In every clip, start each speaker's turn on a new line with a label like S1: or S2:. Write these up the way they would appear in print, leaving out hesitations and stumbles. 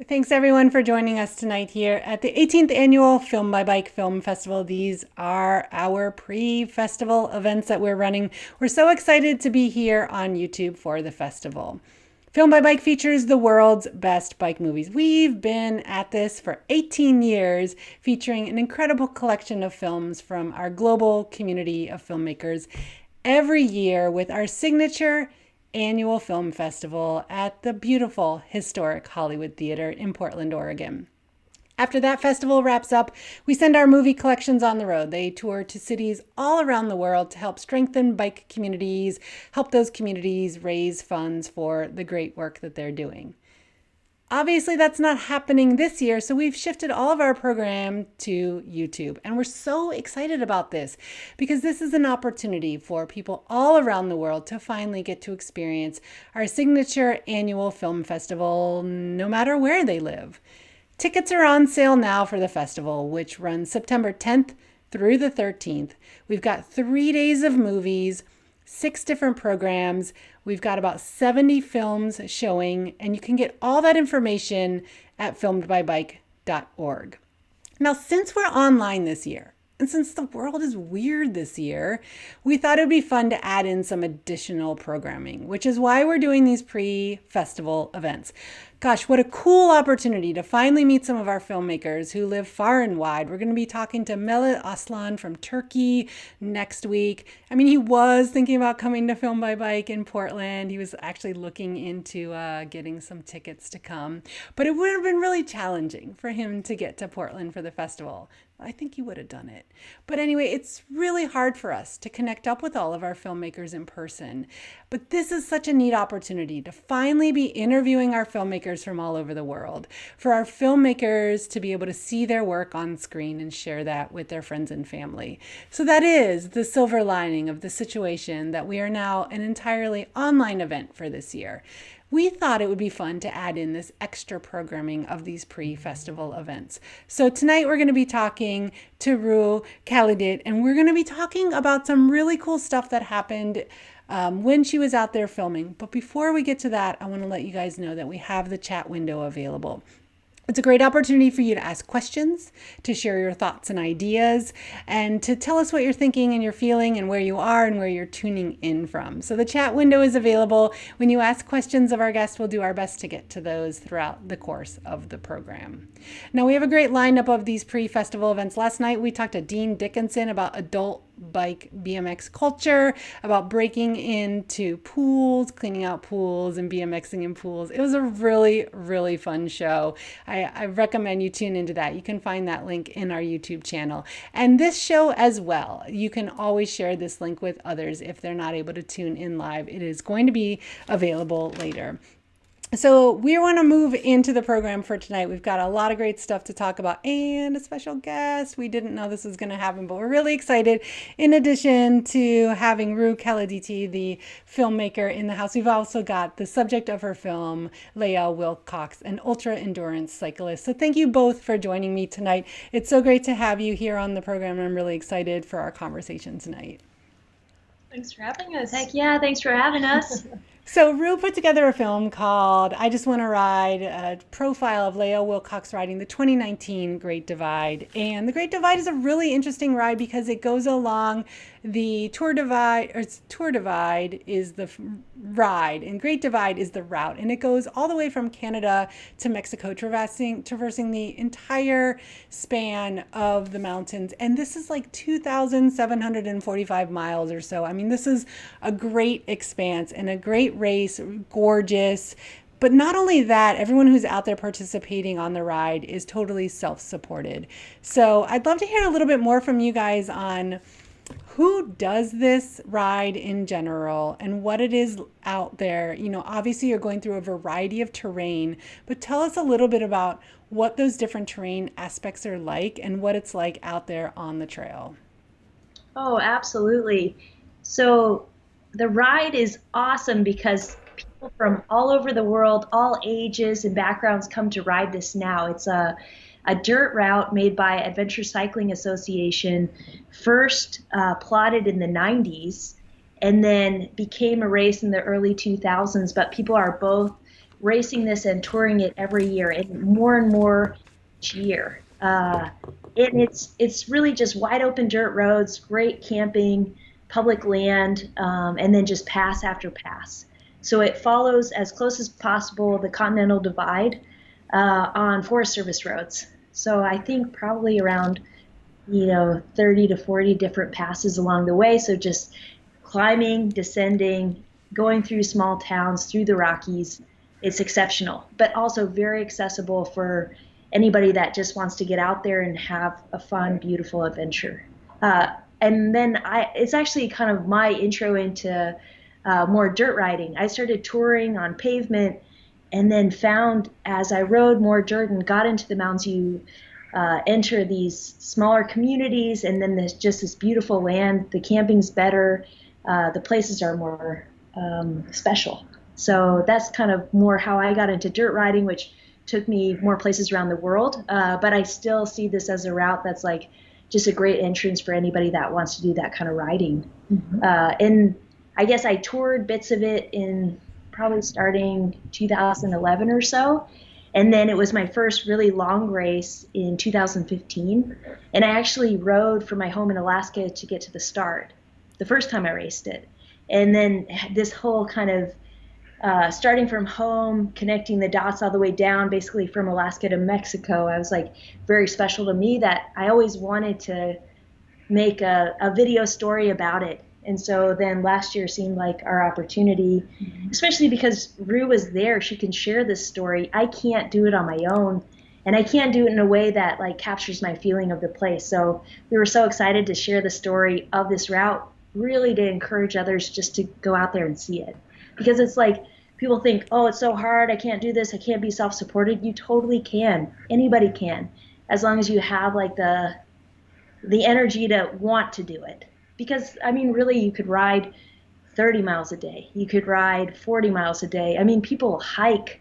S1: Thanks everyone for joining us tonight here at the 18th Annual Film by Bike Film Festival. These are our pre-festival events that we're running. We're so excited to be here on YouTube for the festival. Film by Bike features the world's best bike movies. We've been at this for 18 years, featuring an incredible collection of films from our global community of filmmakers every year with our signature annual film festival at the beautiful historic Hollywood Theater in Portland, Oregon. After that festival wraps up, we send our movie collections on the road. They tour to cities all around the world to help strengthen bike communities, help those communities raise funds for the great work that they're doing. Obviously, that's not happening this year, so we've shifted all of our program to YouTube. And we're so excited about this because this is an opportunity for people all around the world to finally get to experience our signature annual film festival, no matter where they live. Tickets are on sale now for the festival, which runs September 10th through the 13th. We've got 3 days of movies, 6 different programs. We've got about 70 films showing, and you can get all that information at filmedbybike.org. Now, since we're online this year, and since the world is weird this year, we thought it would be fun to add in some additional programming, which is why we're doing these pre-festival events. Gosh, what a cool opportunity to finally meet some of our filmmakers who live far and wide. We're going to be talking to Melih Aslan from Turkey next week. I mean, he was thinking about coming to Film by Bike in Portland. He was actually looking into getting some tickets to come, but it would have been really challenging for him to get to Portland for the festival. I think he would have done it. But anyway, it's really hard for us to connect up with all of our filmmakers in person. But this is such a neat opportunity to finally be interviewing our filmmakers from all over the world, for our filmmakers to be able to see their work on screen and share that with their friends and family. So that is the silver lining of the situation, that we are now an entirely online event for this year. We thought it would be fun to add in this extra programming of these pre-festival events. So tonight we're going to be talking to Rugile Kaladyte, and we're going to be talking about some really cool stuff that happened when she was out there filming. But before we get to that, I want to let you guys know that we have the chat window available. It's a great opportunity for you to ask questions, to share your thoughts and ideas, and to tell us what you're thinking and you're feeling and where you are and where you're tuning in from. So the chat window is available. When you ask questions of our guests, we'll do our best to get to those throughout the course of the program. Now, we have a great lineup of these pre-festival events. Last night, we talked to Dean Dickinson about adult bike BMX culture, about breaking into pools, cleaning out pools and BMXing in pools. It was a really, really fun show. I recommend you tune into that. You can find that link in our YouTube channel. And this show as well, you can always share this link with others if they're not able to tune in live. It is going to be available later. So we want to move into the program for tonight. We've got a lot of great stuff to talk about and a special guest. We didn't know this was going to happen, but we're really excited. In addition to having Rugile Kaladyte, the filmmaker, in the house, we've also got the subject of her film, Lael Wilcox, an ultra-endurance cyclist. So thank you both for joining me tonight. It's so great to have you here on the program, and I'm really excited for our conversation tonight.
S2: Thanks for having us.
S3: Heck yeah, thanks for having us.
S1: So Rue put together a film called I Just Want to Ride, a profile of Lael Wilcox riding the 2019 Great Divide. And the Great Divide is a really interesting ride because it goes along the Tour Divide, or Tour Divide is the ride, and Great Divide is the route. And it goes all the way from Canada to Mexico, traversing the entire span of the mountains. And this is like 2,745 miles or so. I mean, this is a great expanse and a great race, gorgeous. But not only that, everyone who's out there participating on the ride is totally self-supported. So I'd love to hear a little bit more from you guys on who does this ride in general and what it is out there. You know, obviously you're going through a variety of terrain, but tell us a little bit about what those different terrain aspects are like and what it's like out there on the trail.
S3: Oh, absolutely. So the ride is awesome because people from all over the world, all ages and backgrounds come to ride this now. It's a dirt route made by Adventure Cycling Association, first plotted in the 90s and then became a race in the early 2000s. But people are both racing this and touring it every year, and more each year. And it's really just wide open dirt roads, great camping, public land, and then just pass after pass. So it follows as close as possible the Continental Divide on Forest Service roads. So I think probably around 30 to 40 different passes along the way. So just climbing, descending, going through small towns, through the Rockies. It's exceptional, but also very accessible for anybody that just wants to get out there and have a fun, beautiful adventure. And then it's actually kind of my intro into more dirt riding. I started touring on pavement and then found as I rode more dirt and got into the mountains, you enter these smaller communities, and then there's just this beautiful land. The camping's better. The places are more special. So that's kind of more how I got into dirt riding, which took me more places around the world. But I still see this as a route that's like just a great entrance for anybody that wants to do that kind of riding. And I guess I toured bits of it in probably starting 2011 or so. And then it was my first really long race in 2015. And I actually rode from my home in Alaska to get to the start the first time I raced it. And then this whole kind of starting from home, connecting the dots all the way down, basically from Alaska to Mexico, I was like very special to me that I always wanted to make a video story about it. And so then last year seemed like our opportunity, especially because Rue was there. She can share this story. I can't do it on my own, and I can't do it in a way that like captures my feeling of the place. So we were so excited to share the story of this route, really to encourage others just to go out there and see it. Because it's like people think, oh, it's so hard. I can't do this. I can't be self-supported. You totally can. Anybody can, as long as you have like the energy to want to do it. Because, I mean, really, you could ride 30 miles a day. You could ride 40 miles a day. I mean, people hike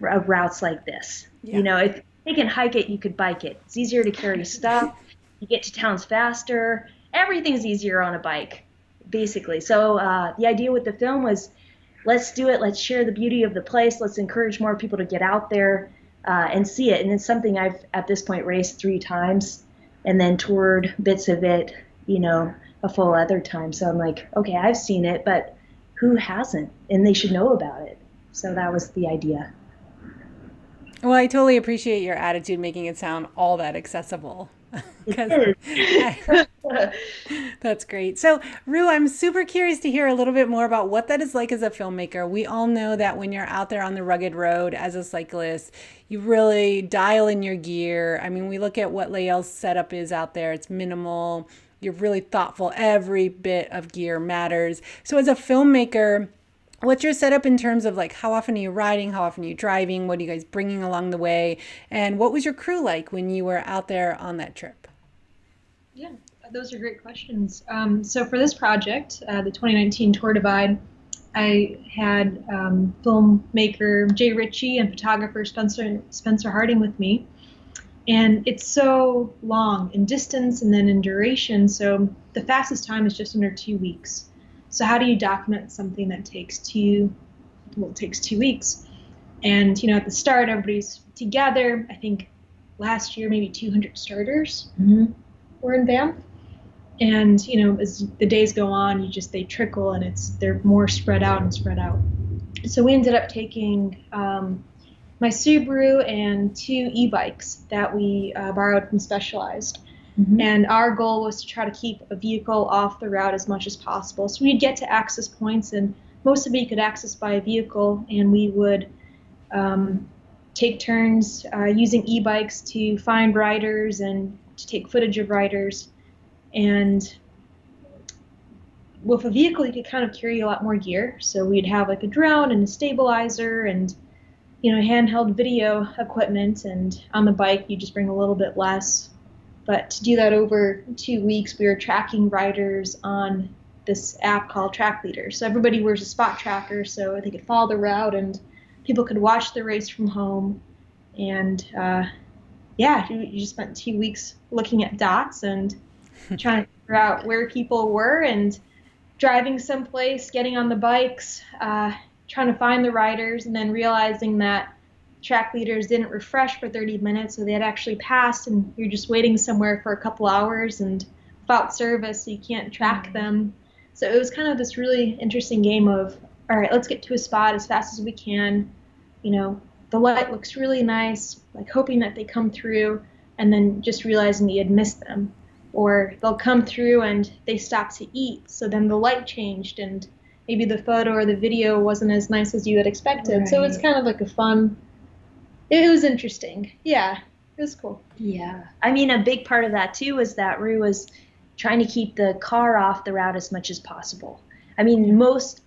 S3: routes like this. Yeah. If they can hike it, you could bike it. It's easier to carry stuff. You get to towns faster. Everything's easier on a bike, basically. So the idea with the film was, let's do it. Let's share the beauty of the place. Let's encourage more people to get out there and see it. And it's something I've, at this point, raced 3 times and then toured bits of it, a full other time. So I'm like, okay, I've seen it, but who hasn't? And they should know about it. So that was the idea.
S1: Well, I totally appreciate your attitude, making it sound all that accessible. That's great. So, Rue, I'm super curious to hear a little bit more about what that is like as a filmmaker. We all know that when you're out there on the rugged road as a cyclist, you really dial in your gear. I mean, we look at what Lael's setup is out there. It's minimal. You're really thoughtful. Every bit of gear matters. So as a filmmaker, what's your setup in terms of like how often are you riding? How often are you driving? What are you guys bringing along the way? And what was your crew like when you were out there on that trip?
S2: Yeah, those are great questions. So for this project, the 2019 Tour Divide, I had filmmaker Jay Ritchie and photographer Spencer Harding with me. And it's so long in distance and then in duration. So the fastest time is just under 2 weeks. So how do you document something that takes 2 weeks? And, at the start, everybody's together. I think last year, maybe 200 starters were in Banff. And, as the days go on, they trickle and they're more spread out. So we ended up taking my Subaru and 2 e-bikes that we borrowed from Specialized. And our goal was to try to keep a vehicle off the route as much as possible. So we'd get to access points, and most of it you could access by a vehicle, and we would take turns using e-bikes to find riders and to take footage of riders. And with a vehicle, you could kind of carry a lot more gear. So we'd have like a drone and a stabilizer and handheld video equipment, and on the bike you just bring a little bit less. But to do that over 2 weeks, we were tracking riders on this app called Track Leader. So everybody wears a spot tracker so they could follow the route, and people could watch the race from home. And you just spent 2 weeks looking at dots and trying to figure out where people were and driving someplace, getting on the bikes, trying to find the riders, and then realizing that track leaders didn't refresh for 30 minutes, so they had actually passed, and you're just waiting somewhere for a couple hours and without service, so you can't track them. So it was kind of this really interesting game of, all right, let's get to a spot as fast as we can. You know, the light looks really nice, like hoping that they come through, and then just realizing you had missed them. Or they'll come through and they stop to eat, so then the light changed and maybe the photo or the video wasn't as nice as you had expected. Right. So it's kind of like a fun, it was interesting. Yeah, it was cool.
S3: Yeah. I mean, a big part of that too was that Rue was trying to keep the car off the route as much as possible. I mean,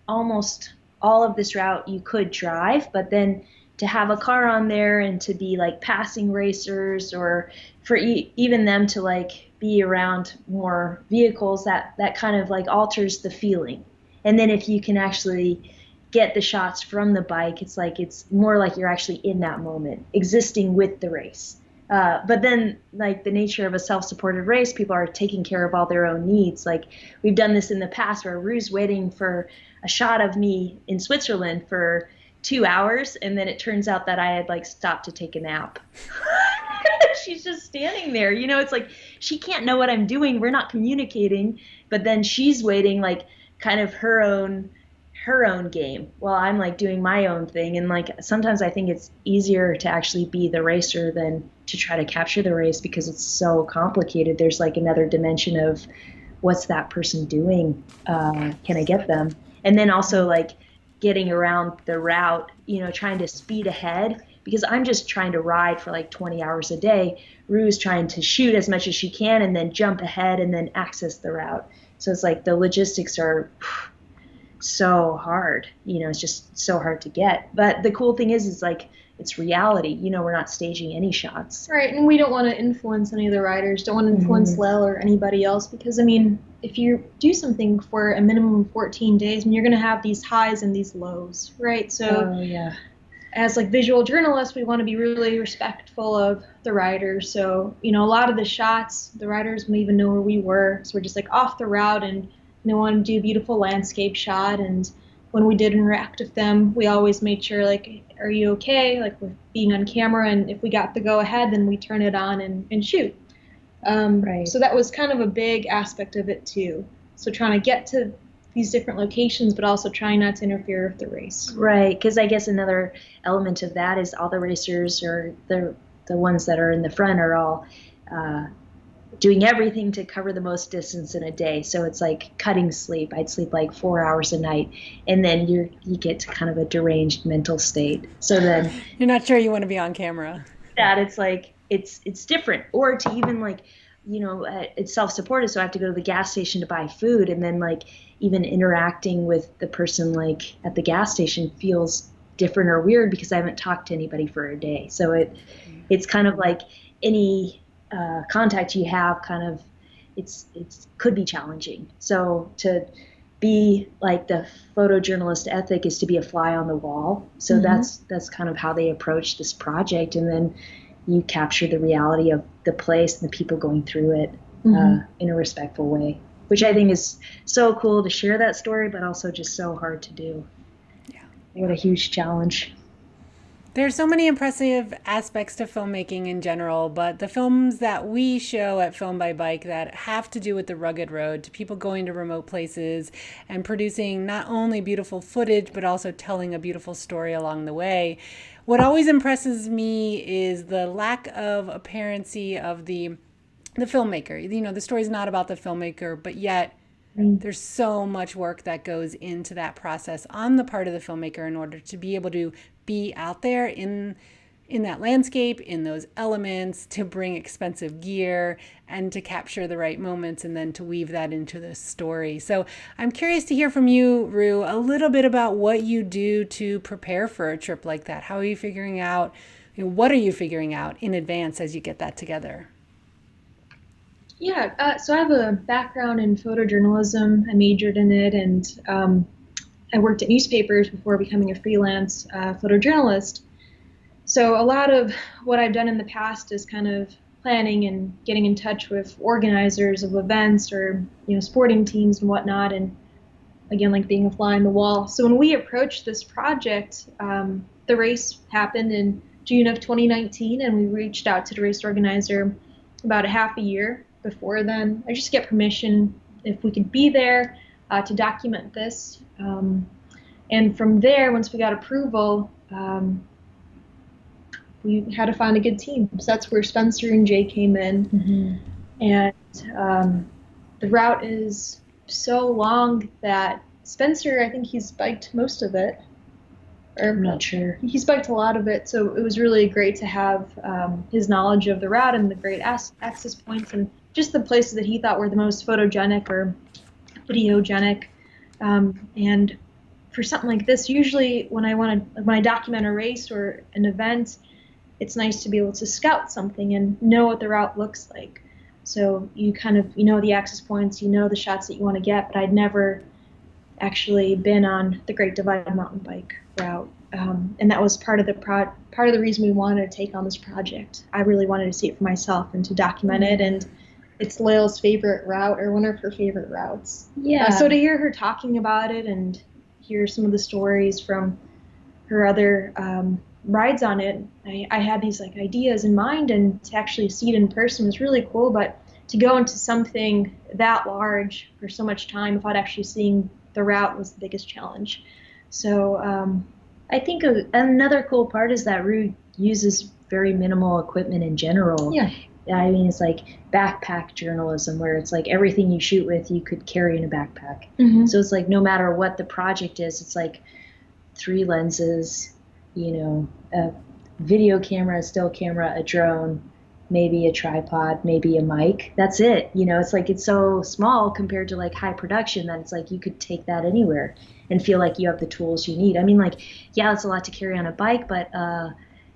S3: almost all of this route you could drive, but then to have a car on there and to be like passing racers, or for even them to like be around more vehicles, that kind of like alters the feeling. And then if you can actually get the shots from the bike, it's more like you're actually in that moment, existing with the race. But then, like the nature of a self-supported race, people are taking care of all their own needs. Like we've done this in the past where Rue's waiting for a shot of me in Switzerland for 2 hours, and then it turns out that I had like stopped to take a nap. She's just standing there, you know, it's like she can't know what I'm doing. We're not communicating, but then she's waiting like kind of her own game while I'm like doing my own thing. And like sometimes I think it's easier to actually be the racer than to try to capture the race, because it's so complicated. There's like another dimension of what's that person doing? Can I get them? And then also like getting around the route, you know, trying to speed ahead, because I'm just trying to ride for like 20 hours a day. Rue's trying to shoot as much as she can and then jump ahead and then access the route. So it's like the logistics are so hard, you know, it's just so hard to get. But the cool thing is like, it's reality, you know, we're not staging any shots.
S2: Right, and we don't want to influence any of the riders, don't want to influence Lael or anybody else, because, I mean, if you do something for a minimum of 14 days, I mean, you're going to have these highs and these lows, right? So as like visual journalists, we want to be really respectful of the riders. So, you know, a lot of the shots, the riders wouldn't even know where we were. So we're just like off the route, and they wanted to do a beautiful landscape shot. And when we did interact with them, we always made sure, like, are you okay? Like with being on camera, and if we got the go ahead, then we turn it on and shoot. Right. So that was kind of a big aspect of it too. So trying to get to these different locations, but also trying not to interfere with the race.
S3: Right, because I guess another element of that is all the racers, or the ones that are in the front, are all doing everything to cover the most distance in a day. So it's like cutting sleep. I'd sleep like 4 hours a night, and then you get to kind of a deranged mental state. So then
S1: you're not sure you want to be on camera.
S3: That it's like it's different. Or to even like, you know, it's self-supported, so I have to go to the gas station to buy food, and then like even interacting with the person like at the gas station feels different or weird because I haven't talked to anybody for a day. So it's kind of like any contact you have, kind of it's could be challenging. So to be like, the photojournalist ethic is to be a fly on the wall. So that's kind of how they approach this project, and then you capture the reality of the place and the people going through it in a respectful way, which I think is so cool to share that story, but also just so hard to do. Yeah, what a huge challenge.
S1: There's so many impressive aspects to filmmaking in general, but the films that we show at Film by Bike that have to do with the rugged road, to people going to remote places and producing not only beautiful footage, but also telling a beautiful story along the way. What always impresses me is the lack of apparency of the filmmaker. You know, the story's not about the filmmaker, but yet there's so much work that goes into that process on the part of the filmmaker in order to be able to be out there in that landscape, in those elements, to bring expensive gear and to capture the right moments, and then to weave that into the story. So I'm curious to hear from you, Rue, a little bit about what you do to prepare for a trip like that. How are you figuring out, what are you figuring out in advance as you get that together?
S2: Yeah, so I have a background in photojournalism. I majored in it, and I worked at newspapers before becoming a freelance photojournalist. So a lot of what I've done in the past is kind of planning and getting in touch with organizers of events, or, you know, sporting teams and whatnot. And again, like being a fly on the wall. So when we approached this project, the race happened in June of 2019, and we reached out to the race organizer about a half a year before then. I just get permission if we could be there to document this. And from there, once we got approval, we had to find a good team. So that's where Spencer and Jay came in. And the route is so long that Spencer, I think he's biked most of it. Or
S3: I'm not sure.
S2: He's biked a lot of it, so it was really great to have his knowledge of the route and the great access points and just the places that he thought were the most photogenic or videogenic. And for something like this, usually when I document a race or an event, it's nice to be able to scout something and know what the route looks like. So you know the access points, you know the shots that you want to get, but I'd never actually been on the Great Divide mountain bike route. And that was part of the reason we wanted to take on this project. I really wanted to see it for myself and to document it, and it's Lael's favorite route, or one of her favorite routes.
S3: Yeah.
S2: So to hear her talking about it and hear some of the stories from her other rides on it, I had these like ideas in mind, and to actually see it in person was really cool. But to go into something that large for so much time without actually seeing the route was the biggest challenge. So
S3: I think another cool part is that RUE uses very minimal equipment in general.
S2: Yeah.
S3: I mean, it's like backpack journalism, where it's like everything you shoot with you could carry in a backpack. So it's like no matter what the project is, it's like 3 lenses, a video camera, a still camera, a drone, maybe a tripod, maybe a mic. That's it. It's like it's so small compared to like high production that it's like you could take that anywhere and feel like you have the tools you need. I mean, like, yeah, it's a lot to carry on a bike, but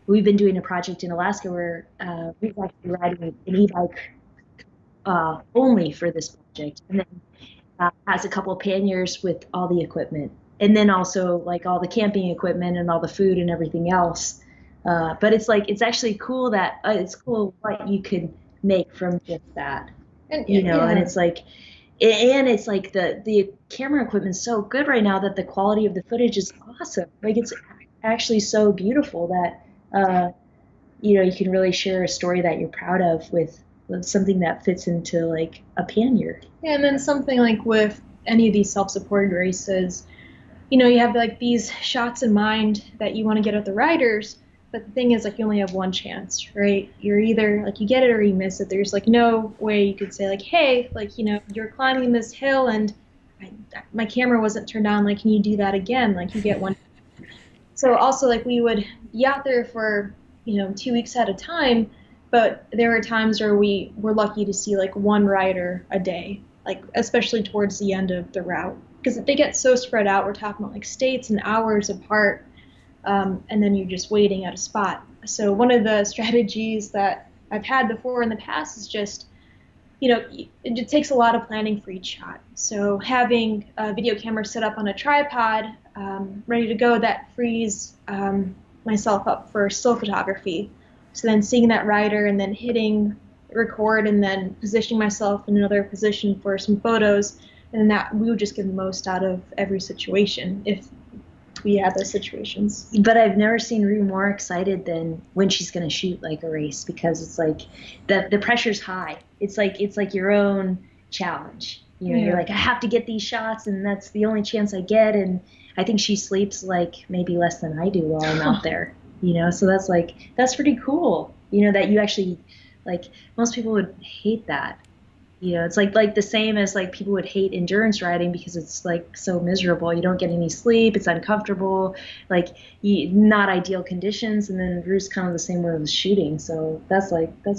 S3: we've been doing a project in Alaska where we've actually riding an e-bike only for this project, and then has a couple of panniers with all the equipment, and then also like all the camping equipment and all the food and everything else. But it's like it's actually cool that it's cool what you could make from just that, and and it's like. And it's like the camera equipment's so good right now that the quality of the footage is awesome. Like it's actually so beautiful that you can really share a story that you're proud of with something that fits into like a pannier.
S2: Yeah, and then something like with any of these self-supported races, you have like these shots in mind that you want to get at the riders. But the thing is, like, you only have one chance, right? You're either, like, you get it or you miss it. There's, like, no way you could say, like, hey, like, you're climbing this hill and my camera wasn't turned on. Like, can you do that again? Like, you get one. So also, like, we would be out there for, 2 weeks at a time. But there were times where we were lucky to see, like, one rider a day, like, especially towards the end of the route. Because they get so spread out. We're talking about, like, states and hours apart. And then you're just waiting at a spot. So one of the strategies that I've had before in the past is just, it takes a lot of planning for each shot. So having a video camera set up on a tripod, ready to go, that frees myself up for still photography. So then seeing that rider and then hitting record and then positioning myself in another position for some photos, and then that we would just get the most out of every situation if we had those situations.
S3: But I've never seen RUE more excited than when she's going to shoot like a race, because it's like the pressure's high. It's like your own challenge. You're like, I have to get these shots, and that's the only chance I get. And I think she sleeps like maybe less than I do while I'm out there. So that's pretty cool. That you actually, like, most people would hate that. It's like the same as like people would hate endurance riding because it's like so miserable. You don't get any sleep. It's uncomfortable, like not ideal conditions. And then RUE's kind of the same way with shooting. So that's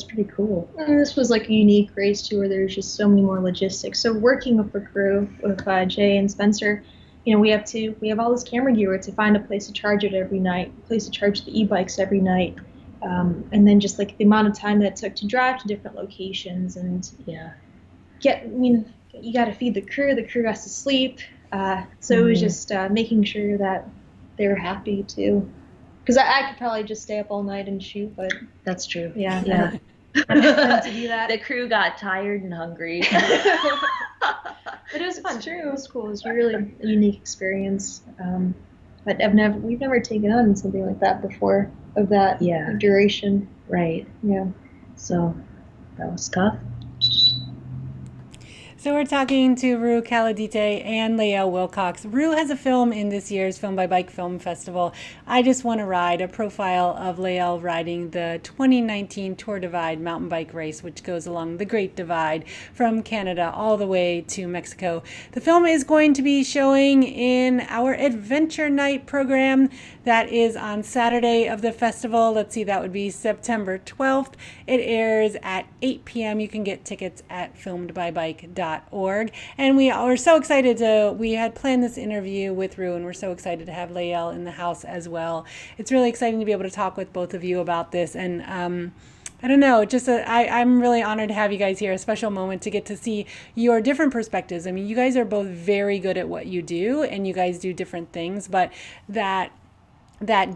S3: pretty cool.
S2: And this was like a unique race too, where there's just so many more logistics. So working with the crew, with Jay and Spencer, we have all this camera gear to find a place to charge it every night, a place to charge the e-bikes every night. And then just like the amount of time that it took to drive to different locations and you got to feed the crew has to sleep. So it was just making sure that they were happy too. Because I could probably just stay up all night and shoot, but
S3: that's true.
S2: Yeah. To do that.
S3: The crew got tired and hungry.
S2: But it was fun.
S1: It's true.
S2: It was cool. It was a really unique experience. But we've never taken on something like that before, of that duration.
S3: Right.
S2: Yeah.
S3: So that was tough.
S1: So we're talking to Rue Kaladyte and Lael Wilcox. Rue has a film in this year's Film by Bike Film Festival, I Just Want to Ride, a profile of Lael riding the 2019 Tour Divide mountain bike race, which goes along the Great Divide from Canada all the way to Mexico. The film is going to be showing in our Adventure Night program that is on Saturday of the festival. Let's see, that would be September 12th. It airs at 8 p.m. You can get tickets at filmedbybike.org. And we are so excited we had planned this interview with Rue, and we're so excited to have Lael in the house as well. It's really exciting to be able to talk with both of you about this. And I don't know, I'm really honored to have you guys here, a special moment to get to see your different perspectives. I mean, you guys are both very good at what you do, and you guys do different things, but that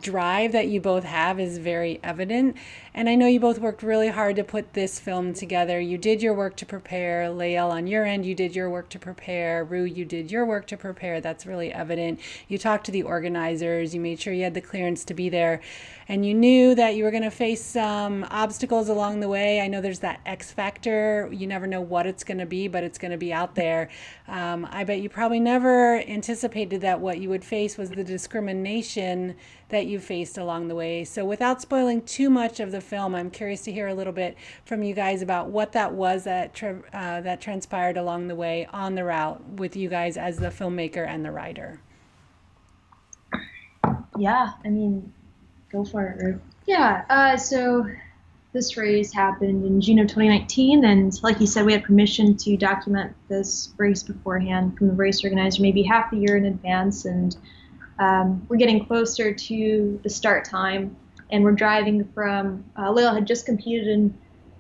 S1: drive that you both have is very evident. And I know you both worked really hard to put this film together. You did your work to prepare. Lael, on your end, you did your work to prepare. Rue, you did your work to prepare. That's really evident. You talked to the organizers. You made sure you had the clearance to be there. And you knew that you were going to face some obstacles along the way. I know there's that X factor. You never know what it's going to be, but it's going to be out there. I bet you probably never anticipated that what you would face was the discrimination that you faced along the way. So without spoiling too much of the film, I'm curious to hear a little bit from you guys about what that was that transpired along the way on the route with you guys as the filmmaker and the rider.
S3: Yeah, I mean, go for it, Rue.
S2: Yeah, so this race happened in June of 2019, and like you said, we had permission to document this race beforehand from the race organizer, maybe half a year in advance, and we're getting closer to the start time, and we're driving from, Lael had just competed in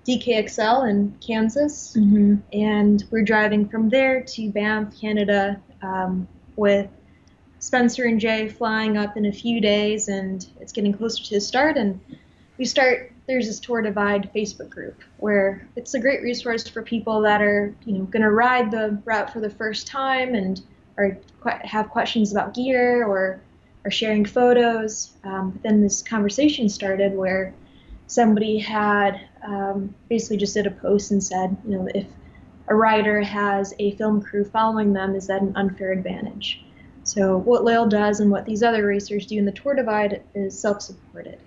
S2: DKXL in Kansas, and we're driving from there to Banff, Canada, with Spencer and Jay flying up in a few days, and it's getting closer to the start, and there's this Tour Divide Facebook group where it's a great resource for people that are, going to ride the route for the first time and or have questions about gear or are sharing photos. But then this conversation started where somebody had basically just did a post and said, if a rider has a film crew following them, is that an unfair advantage? So what Lael does and what these other racers do in the Tour Divide is self-supported.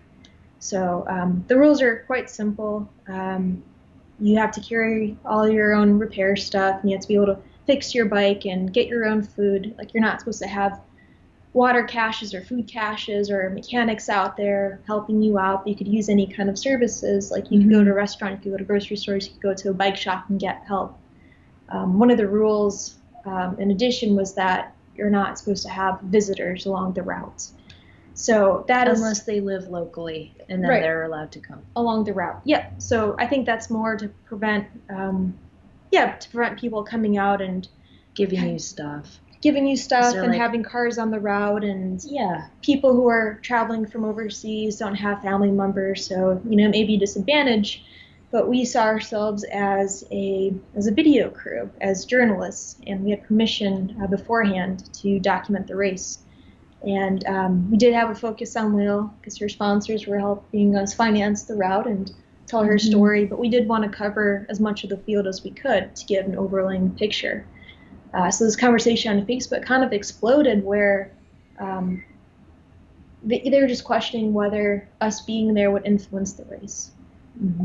S2: So the rules are quite simple. You have to carry all your own repair stuff, and you have to be able to fix your bike and get your own food. Like, you're not supposed to have water caches or food caches or mechanics out there helping you out. But you could use any kind of services. Like, you can go to a restaurant, you can go to grocery stores, you can go to a bike shop and get help. One of the rules, in addition, was that you're not supposed to have visitors along the route. So that is
S3: unless they live locally, and then they're allowed to come
S2: along the route. Yeah. So I think that's more to prevent, people coming out and
S3: giving you stuff
S2: and having cars on the route, and people who are traveling from overseas don't have family members, so maybe a disadvantage. But we saw ourselves as a video crew, as journalists, and we had permission beforehand to document the race. And we did have a focus on Lael because her sponsors were helping us finance the route and tell her story. But we did want to cover as much of the field as we could to get an overlaying picture. So this conversation on Facebook kind of exploded where they were just questioning whether us being there would influence the race.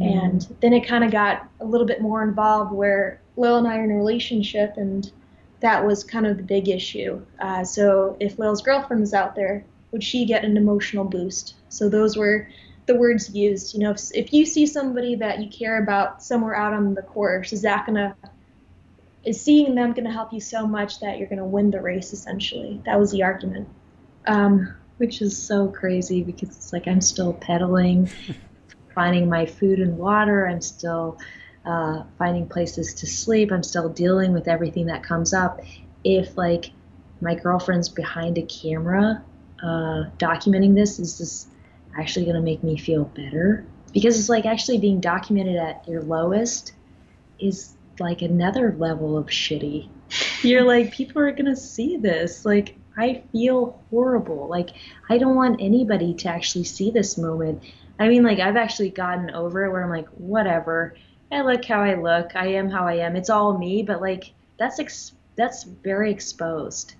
S2: And then it kind of got a little bit more involved where Lael and I are in a relationship, and that was kind of the big issue. So if Lael's girlfriend was out there, would she get an emotional boost? So those were the words used. If you see somebody that you care about somewhere out on the course, is seeing them going to help you so much that you're going to win the race, essentially? That was the argument.
S3: Which is so crazy because it's like I'm still pedaling, finding my food and water. I'm still finding places to sleep. I'm still dealing with everything that comes up. If like my girlfriend's behind a camera documenting this, is this actually going to make me feel better? Because it's like actually being documented at your lowest is like another level of shitty. You're like, people are gonna see this. Like, I feel horrible. Like, I don't want anybody to actually see this moment. I mean, like, I've actually gotten over it where I'm like, whatever. I look how I look. I am how I am. It's all me. But like, that's very exposed,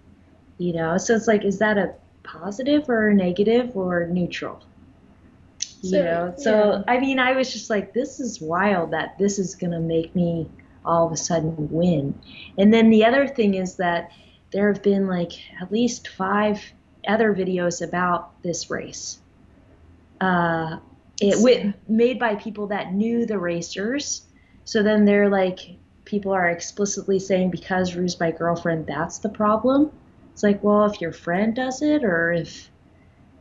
S3: you know. So it's like, is that a positive or a negative or neutral? You know. So I mean, I was just like, this is wild that this is gonna make me all of a sudden win. And then the other thing is that there have been like at least 5 other videos about this race. Made by people that knew the racers. So then they're like, people are explicitly saying, because Rue's my girlfriend, that's the problem. It's like, well, if your friend does it, or if,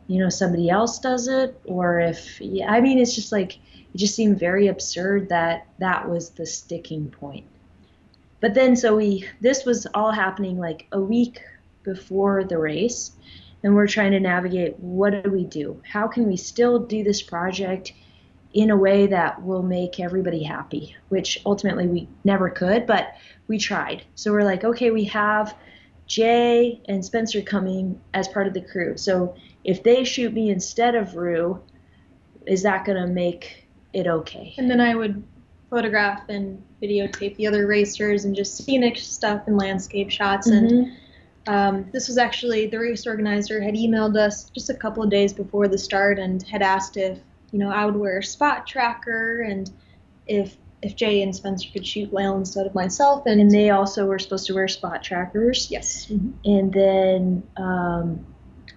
S3: you know, somebody else does it, or if, yeah, I mean, it's just like, it just seemed very absurd that that was the sticking point. But then, this was all happening like a week before the race, and we're trying to navigate, what do we do? How can we still do this project in a way that will make everybody happy, which ultimately we never could, but we tried. So we're like, okay, we have Jay and Spencer coming as part of the crew. So if they shoot me instead of Rue, is that going to make it okay?
S2: And then I would photograph and videotape the other racers and just scenic stuff and landscape shots. And this was actually, the race organizer had emailed us just a couple of days before the start and had asked if, you know, I would wear a spot tracker and if Jay and Spencer could shoot Lael instead of myself. And
S3: they also were supposed to wear spot trackers.
S2: Yes.
S3: Mm-hmm. And then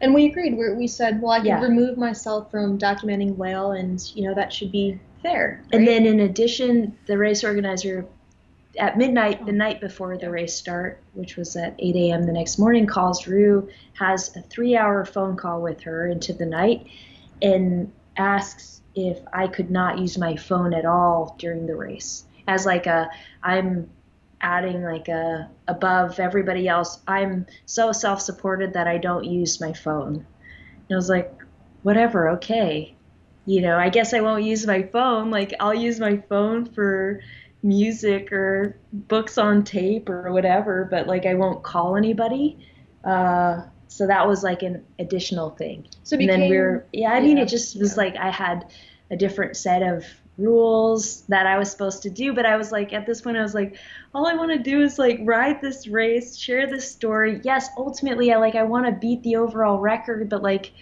S2: and we agreed. We said, well, I can remove myself from documenting Lael, and, you know, that should be fair. Right?
S3: And then in addition, the race organizer at midnight, the night before the race start, which was at 8 a.m. the next morning, calls Rue, has a 3-hour phone call with her into the night, and asks if I could not use my phone at all during the race. As like I'm adding like above everybody else, I'm so self-supported that I don't use my phone. And I was like, whatever, okay. You know, I guess I won't use my phone. Like, I'll use my phone for music or books on tape or whatever, but like I won't call anybody. So that was like an additional thing. So and then it just was like I had a different set of rules that I was supposed to do, but I was like, at this point I was like, all I want to do is like ride this race, share this story. Yes, ultimately I want to beat the overall record, but like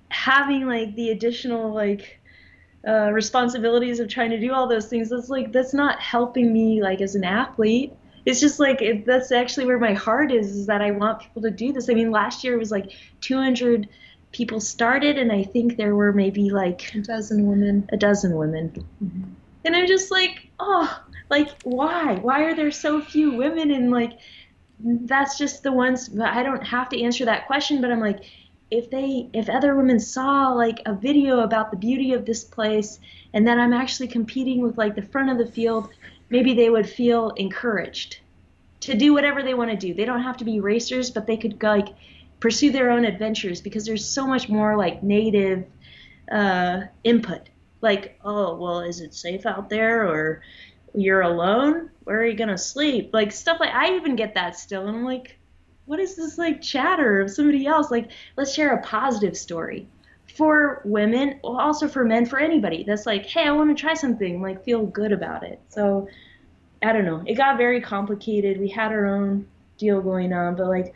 S3: having like the additional like responsibilities of trying to do all those things, that's not helping me like as an athlete. It's just like that's actually where my heart is that I want people to do this. I mean, last year it was like 200 people started, and I think there were maybe like
S2: a dozen women.
S3: Mm-hmm. And I'm just like, oh, like why are there so few women? And like that's just the ones. I don't have to answer that question, but I'm like, if other women saw like a video about the beauty of this place, and then I'm actually competing with like the front of the field, maybe they would feel encouraged to do whatever they want to do. They don't have to be racers, but they could like pursue their own adventures, because there's so much more like native input. Like, oh, well, is it safe out there, or you're alone? Where are you gonna sleep? Like stuff like I even get that still, and I'm like, what is this like chatter of somebody else? Like, let's share a positive story for women, also for men, for anybody that's like, hey, I want to try something, like feel good about it. So I don't know, it got very complicated. We had our own deal going on, but like,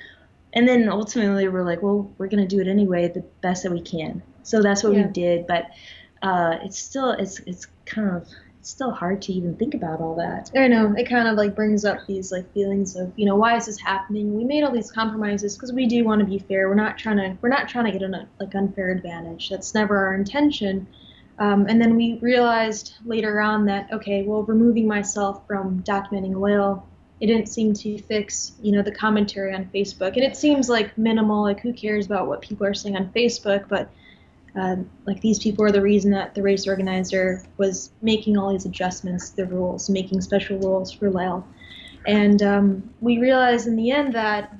S3: and then ultimately we're like, well, we're gonna do it anyway, the best that we can. So that's what we did. But it's still it's still hard to even think about all that.
S2: I know, it kind of like brings up these like feelings of, you know, why is this happening? We made all these compromises because we do want to be fair. We're not trying to get an like unfair advantage. That's never our intention. And then we realized later on that, okay, well, removing myself from documenting Lael, it didn't seem to fix, you know, the commentary on Facebook. And it seems like minimal, like who cares about what people are saying on Facebook, but like these people are the reason that the race organizer was making all these adjustments to the rules, making special rules for Lael. And we realized in the end that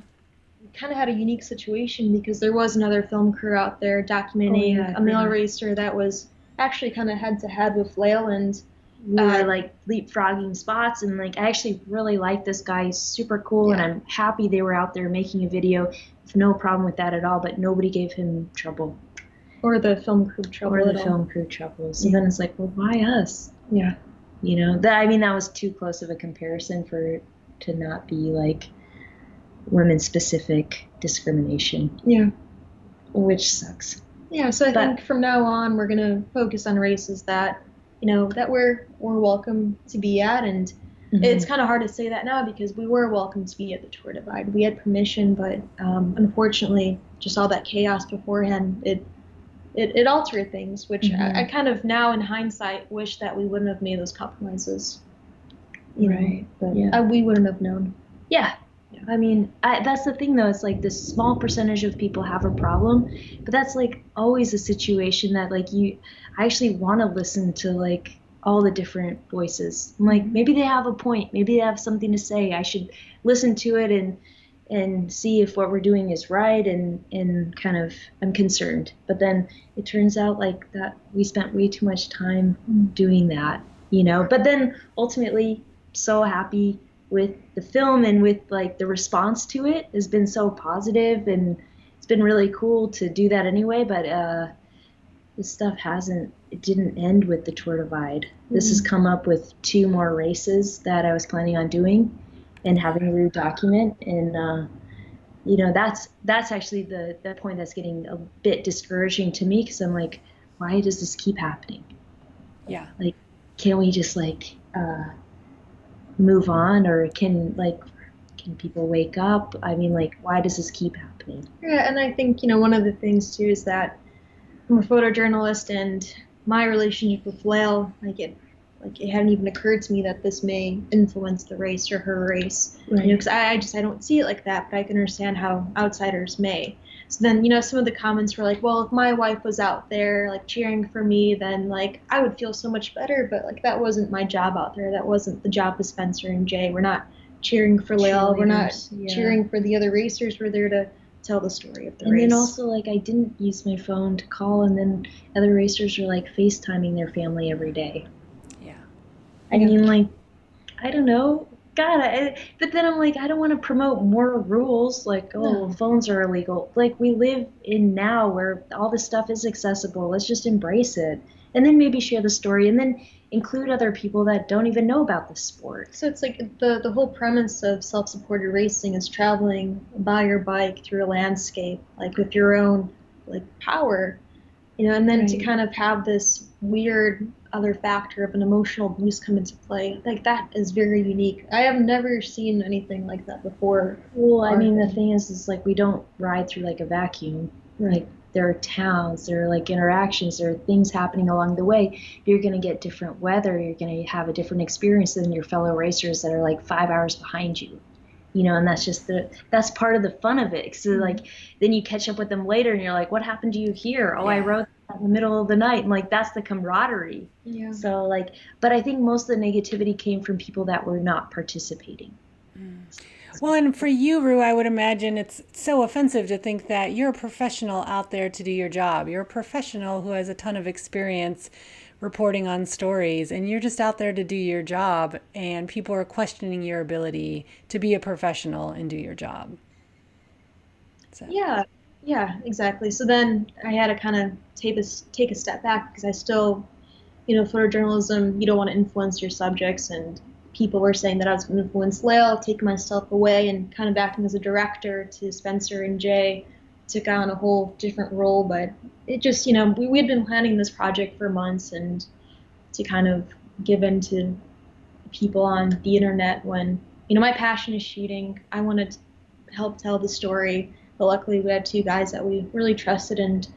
S2: we kind of had a unique situation, because there was another film crew out there documenting a male racer that was actually kind of head-to-head with Lael, and
S3: we were like leapfrogging spots, and like I actually really like this guy. He's super cool, and I'm happy they were out there making a video. No problem with that at all, but nobody gave him trouble.
S2: Or the film crew trouble.
S3: Or the film crew trouble. So then it's like, well, why us?
S2: Yeah.
S3: You know, that was too close of a comparison to not be like women-specific discrimination.
S2: Yeah.
S3: Which sucks.
S2: Yeah, so I think from now on we're gonna focus on races that, that we're welcome to be at, and it's kind of hard to say that now because we were welcome to be at the Tour Divide. We had permission, but unfortunately, just all that chaos beforehand, it altered things, which I kind of now in hindsight wish that we wouldn't have made those compromises. Right. But we wouldn't have known.
S3: Yeah. I mean, that's the thing, though. It's like this small percentage of people have a problem, but that's like always a situation that like I actually want to listen to like all the different voices. I'm like, maybe they have a point. Maybe they have something to say. I should listen to it and see if what we're doing is right, and kind of I'm concerned. But then it turns out like that we spent way too much time doing that, But then ultimately, so happy with the film and with like the response to it has been so positive, and it's been really cool to do that anyway. But this stuff it didn't end with the Tour Divide. This has come up with 2 more races that I was planning on doing and having Rue document, and that's actually the point that's getting a bit discouraging to me, because I'm like, why does this keep happening?
S1: Yeah.
S3: Like, can't we just like move on, or can people wake up? I mean, like, why does this keep happening?
S2: Yeah, and I think one of the things too is that I'm a photojournalist, and my relationship with Lael, it hadn't even occurred to me that this may influence the race or her race. Right. Because I don't see it like that, but I can understand how outsiders may. So then, some of the comments were like, well, if my wife was out there like cheering for me, then like I would feel so much better. But like that wasn't my job out there. That wasn't the job of Spencer and Jay. We're not cheering for Lael. We're not cheering for the other racers. We're there to tell the story of the race.
S3: And then also, like, I didn't use my phone to call, and then other racers are like FaceTiming their family every day.
S1: Yeah.
S3: I mean, like, I don't know. God, but then I'm like, I don't want to promote more rules, like, phones are illegal. Like, we live in now where all this stuff is accessible. Let's just embrace it. And then maybe share the story, and then include other people that don't even know about the sport.
S2: So it's like the whole premise of self-supported racing is traveling by your bike through a landscape, like with your own like power, and then to kind of have this weird other factor of an emotional boost come into play. Like, that is very unique. I have never seen anything like that before.
S3: Well, I mean, the thing is like, we don't ride through like a vacuum. Like, there are towns, there are like interactions, there are things happening along the way. You're going to get different weather. You're going to have a different experience than your fellow racers that are like 5 hours behind you. And that's part of the fun of it. So like, then you catch up with them later and you're like, what happened to you here? Oh, I rode in the middle of the night. And like, that's the camaraderie. Yeah. So like, but I think most of the negativity came from people that were not participating.
S1: Well, and for you, Rue, I would imagine it's so offensive to think that you're a professional out there to do your job. You're a professional who has a ton of experience reporting on stories, and you're just out there to do your job, and people are questioning your ability to be a professional and do your job. So.
S2: Yeah, exactly. So then I had to kind of take a step back, because I still, photojournalism, you don't want to influence your subjects, and people were saying that I was going to influence Lael, taking myself away, and kind of acting as a director to Spencer and Jay, took on a whole different role. But it just, we had been planning this project for months, and to kind of give in to people on the internet when, my passion is shooting. I wanted to help tell the story, but luckily we had 2 guys that we really trusted, and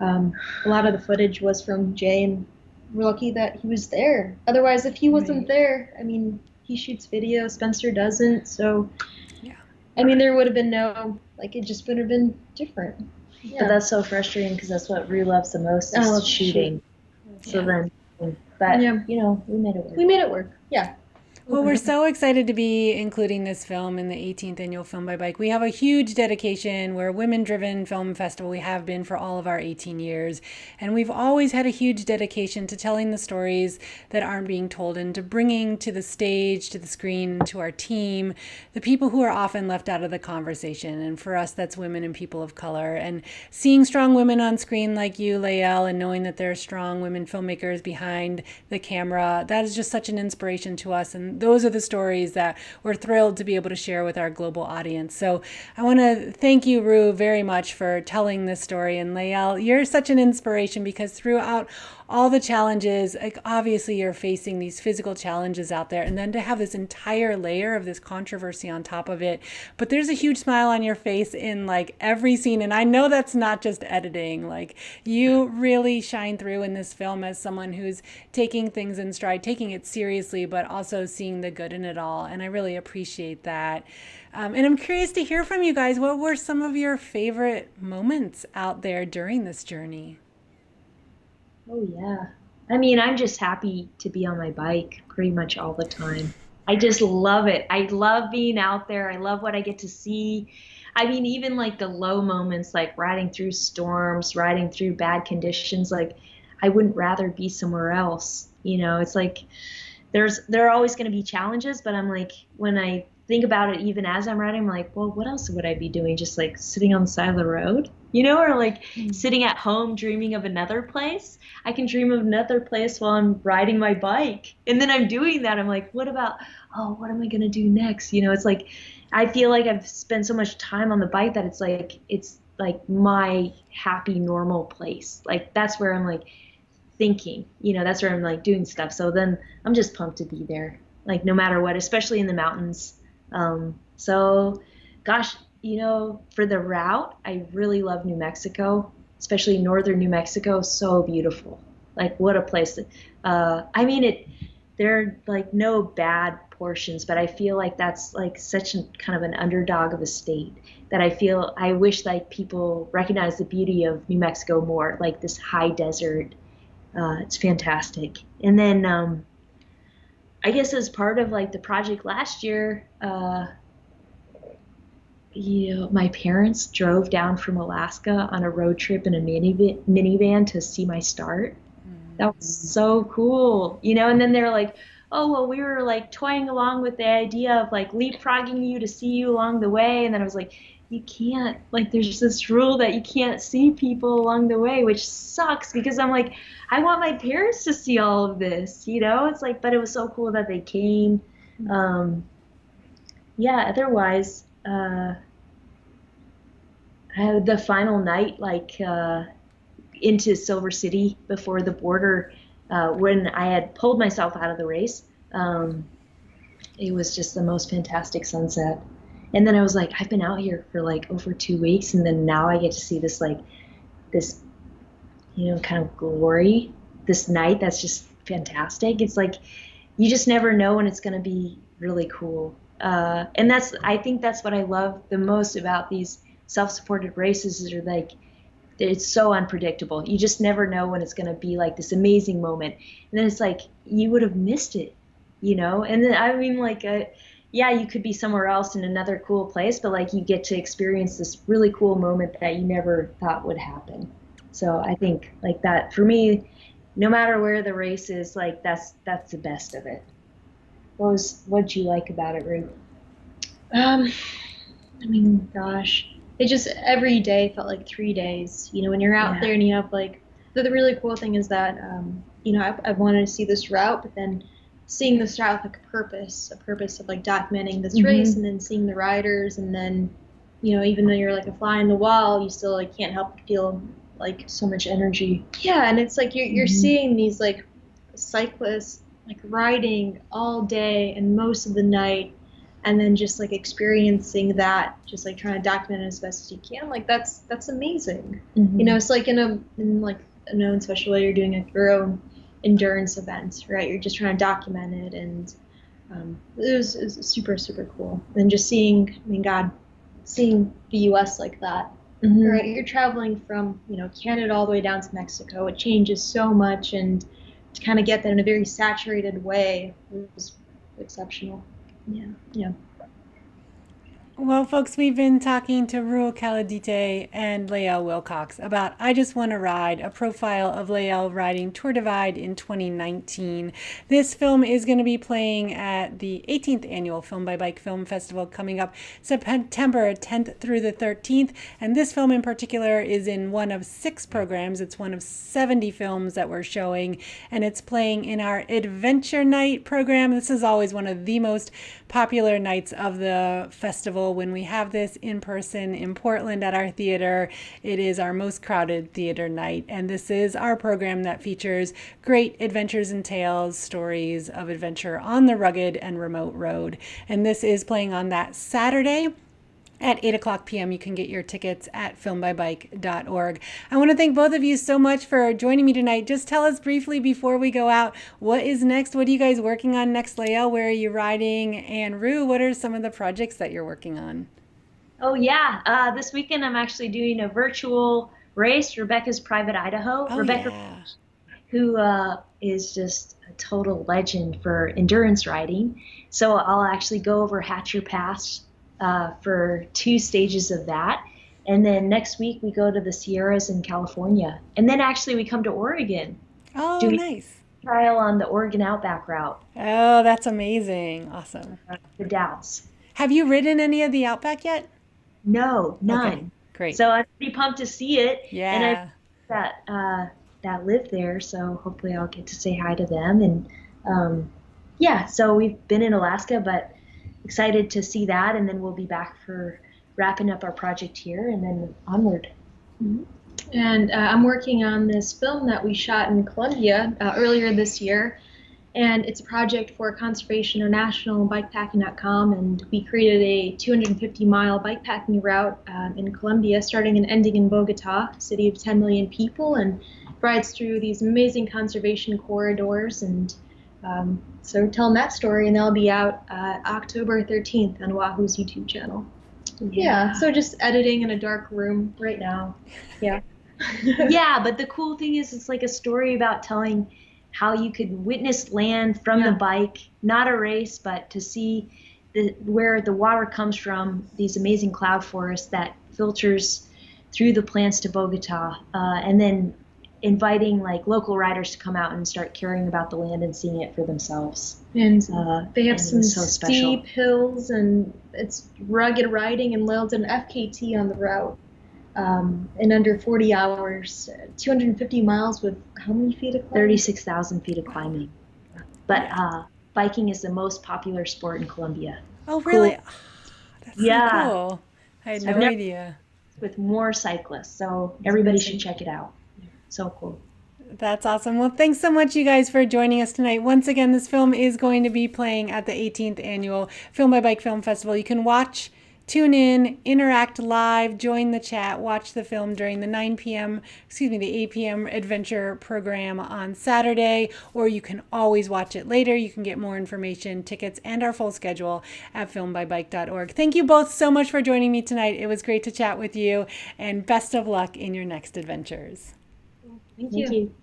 S2: a lot of the footage was from Jay, and we're lucky that he was there. Otherwise, if he wasn't there, I mean, he shoots video, Spencer doesn't, so I mean, there would have been it just would have been different. Yeah.
S3: But that's so frustrating, because that's what Rue loves the most, is shooting. So then, but we made it work.
S2: We made it work. Yeah.
S1: Well, we're so excited to be including this film in the 18th Annual Film by Bike. We have a huge dedication. We're a women-driven film festival. We have been for all of our 18 years. And we've always had a huge dedication to telling the stories that aren't being told and to bringing to the stage, to the screen, to our team, the people who are often left out of the conversation. And for us, that's women and people of color. And seeing strong women on screen like you, Lael, and knowing that there are strong women filmmakers behind the camera, that is just such an inspiration to us. And those are the stories that we're thrilled to be able to share with our global audience. So I want to thank you, Ru, very much for telling this story. And Lael, you're such an inspiration because throughout all the challenges, like obviously you're facing these physical challenges out there, and then to have this entire layer of this controversy on top of it. But there's a huge smile on your face in like every scene. And I know that's not just editing. Like you really shine through in this film as someone who's taking things in stride, taking it seriously, but also seeing the good in it all. And I really appreciate that. And I'm curious to hear from you guys. What were some of your favorite moments out there during this journey?
S3: Oh, yeah. I mean, I'm just happy to be on my bike pretty much all the time. I just love it. I love being out there. I love what I get to see. I mean, even like the low moments, like riding through storms, riding through bad conditions, like I wouldn't rather be somewhere else. You know, it's like there are always going to be challenges, but I'm like, when I think about it, even as I'm riding, I'm like, well, what else would I be doing? Just like sitting on the side of the road, you know, or like sitting at home dreaming of another place. I can dream of another place while I'm riding my bike. And then I'm doing that. I'm like, what about, oh, what am I going to do next? You know, it's like, I feel like I've spent so much time on the bike that it's like my happy, normal place. Like that's where I'm like thinking, you know, that's where I'm like doing stuff. So then I'm just pumped to be there, like no matter what, especially in the mountains. So gosh, you know, for the route, I really love New Mexico, especially northern New Mexico. So beautiful. Like what a place. I mean, there are like no bad portions, but I feel like that's like such a kind of an underdog of a state that I wish like people recognize the beauty of New Mexico more, like this high desert. It's fantastic. And then, I guess as part of like the project last year, you know, my parents drove down from Alaska on a road trip in a minivan to see my start. That was so cool, you know, and then they're like, oh, well, we were like toying along with the idea of like leapfrogging you to see you along the way. And then I was like, you can't, like, there's this rule that you can't see people along the way, which sucks because I'm like, I want my parents to see all of this, you know? It's like, but it was so cool that they came. Yeah, otherwise, the final night, like, into Silver City before the border, when I had pulled myself out of the race, it was just the most fantastic sunset. And then I was like, I've been out here for like over 2 weeks, and then now I get to see this, like, this, you know, kind of glory, this night that's just fantastic. It's like, you just never know when it's going to be really cool. And I think that's what I love the most about these self-supported races is like, it's so unpredictable. You just never know when it's going to be like this amazing moment. And then it's like, you would have missed it, you know? And then, I mean, like, yeah, you could be somewhere else in another cool place, but like you get to experience this really cool moment that you never thought would happen. So I think like that for me, no matter where the race is, like that's the best of it. What'd you like about it, Ruth?
S2: I mean, gosh, it just every day felt like 3 days. You know, when you're out there and you have like the really cool thing is that you know, I've wanted to see this route, but then seeing this route with like a purpose of like documenting this race, and then seeing the riders, and then, you know, even though you're like a fly on the wall, you still like can't help but feel like
S3: So much energy.
S2: yeah. And it's like you're seeing these like cyclists like riding all day and most of the night, and then just like experiencing that, just like trying to document it as best as you can. Like that's amazing. You know, it's like in like a known special way, you're doing like your own endurance event, right? You're just trying to document it, and it was super, super cool. And just seeing, I mean, God, seeing the U.S. like that, right? You're traveling from, you know, Canada all the way down to Mexico. It changes so much, and to kind of get that in a very saturated way was exceptional.
S3: Yeah.
S2: Yeah.
S1: Well, folks, we've been talking to Rugile Kaladyte and Lael Wilcox about I Just Want to Ride, a profile of Lael riding Tour Divide in 2019. This film is going to be playing at the 18th Annual Film by Bike Film Festival coming up September 10th through the 13th. And this film in particular is in one of 6 programs. It's one of 70 films that we're showing, and it's playing in our Adventure Night program. This is always one of the most popular nights of the festival. When we have this in person in Portland at our theater, it is our most crowded theater night. And this is our program that features great adventures and tales, stories of adventure on the rugged and remote road. And this is playing on that Saturday at 8:00 p.m. You can get your tickets at filmbybike.org. I want to thank both of you so much for joining me tonight. Just tell us briefly before we go out, what is next? What are you guys working on next, Lael? Where are you riding? And Rue, what are some of the projects that you're working on?
S3: Oh yeah, this weekend I'm actually doing a virtual race, Rebecca's Private Idaho.
S1: Oh,
S3: Rebecca,
S1: yeah.
S3: who is just a total legend for endurance riding. So I'll actually go over Hatcher Pass for 2 stages of that. And then next week we go to the Sierras in California. And then actually we come to Oregon.
S1: Oh,
S3: Do we
S1: nice.
S3: trial on the Oregon Outback route,
S1: Oh, that's amazing. Awesome.
S3: the Dalles.
S1: Have you ridden any of the Outback yet?
S3: No, none.
S1: Okay, great.
S3: So I'm pretty pumped to see it.
S1: Yeah.
S3: And I that live there, so hopefully I'll get to say hi to them. And yeah, so we've been in Alaska, but excited to see that, and then we'll be back for wrapping up our project here and then onward.
S2: Mm-hmm. And I'm working on this film that we shot in Colombia earlier this year, and it's a project for Conservation International, bikepacking.com, and we created a 250-mile bikepacking route in Colombia, starting and ending in Bogota, a city of 10 million people, and rides through these amazing conservation corridors. And so we're telling that story, and that'll be out October 13th on Wahoo's YouTube channel. Yeah, so just editing in a dark room right now. Yeah.
S3: Yeah, but the cool thing is it's like a story about telling how you could witness land from the bike, not a race, but to see where the water comes from, these amazing cloud forests that filters through the plants to Bogota, and then inviting like local riders to come out and start caring about the land and seeing it for themselves.
S2: And they have some
S3: so
S2: steep hills, and it's rugged riding, and Lael did an FKT on the route in under 40 hours, 250 miles with how many feet of climbing?
S3: 36,000 feet of climbing. But biking is the most popular sport in Colombia.
S1: Oh, really?
S3: Cool.
S1: Oh, that's so cool. I had no
S3: never-
S1: idea.
S3: With more cyclists, so everybody should check it out. So cool.
S1: That's awesome. Well, thanks so much, you guys, for joining us tonight. Once again, this film is going to be playing at the 18th Annual Film by Bike Film Festival. You can watch, tune in, interact live, join the chat, watch the film during the 8 p.m. adventure program on Saturday, or you can always watch it later. You can get more information, tickets, and our full schedule at filmbybike.org. Thank you both so much for joining me tonight. It was great to chat with you, and best of luck in your next adventures.
S2: Thank
S3: Thank
S2: you.
S3: you.